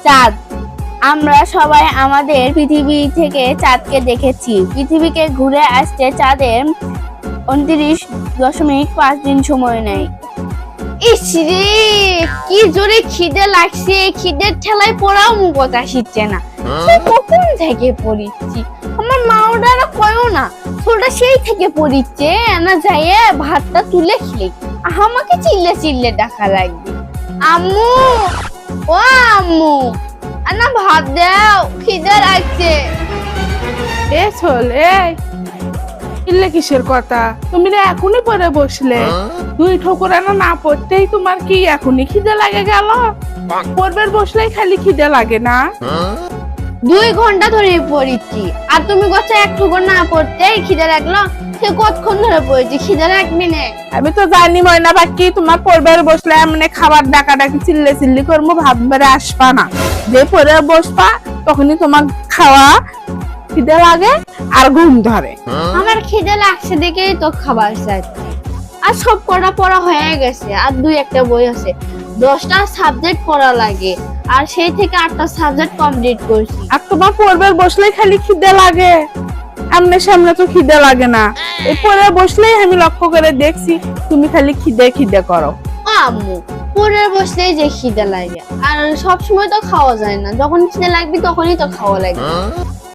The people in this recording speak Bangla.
চাঁদ। আমরা সবাই আমাদের পৃথিবী থেকে চাঁদকে দেখেছি। পৃথিবীকে ঘুরে আসতে চাঁদের 29.5 দিন সময় নেয়। ইস রে, কি জোরে খিদে লাগছে, খিদের ঠেলায় পড়াও মুখত আসিচ্ছে না। কখন থেকে পড়িচ্ছি, আমার মা ওরা কয়ও না ছোটটা সেই থেকে পড়িচ্ছে না, যাইয়ে ভাতটা তুলে খেলে আমাকে চিল্লে চিল্লে ডাকা লাগবে। আম্মু, ও আম্মু, আনা ভাত দাও, খিদে লাগছে। এ চলে ইল্লে কিসের কথা, তুমি রে এখনই পরে বসলে? দুই ঠোকরানো না পড়তেই তোমার কি এখনই খিদে লাগে গেল? পড়বে বসলেই খালি খিদে লাগে না? 2 ঘন্টা ধরে পড়িচ্ছি, আর তুমি গছে এক ঠোকর না পড়তেই খিদে লাগলো। সে কতক্ষণ ধরে পড়েছি, খিদে লাগবে না? আমি তো জানি ময়না পাখি, তোমার পড়বে বসলে এমনি খাবার ডাকা ডাকি চিল্লে চিল্লি করবো, ভাত বেড়ে আসবা না। যে পরে বসবা তখনই তোমার খাওয়া খিদে লাগে আর ঘুম ধরে। আমার খিদে লাগছে দেখেই তো খাবার চাইছি। আর সব কটা পড়া হয়ে গেছে, আর 2-1টা বই আছে। 10টা সাবজেক্ট পড়া লাগে, আর সেই থেকে 8টা সাবজেক্ট কমপ্লিট করছি। আর তোমার পড়বে বসলেই খালি খিদে লাগে, এমনি সামনে তো খিদে লাগে না। এই পড়ে বসলেই আমি লক্ষ্য করে দেখছি তুমি খালি খিদে খিদে করো। আম্মু, পড়ে বসলেই যে খিদে লাগে, আর সব সময় তো খাওয়া যায় না। যখন খিদে লাগবে তখনই তো খাওয়া লাগবে।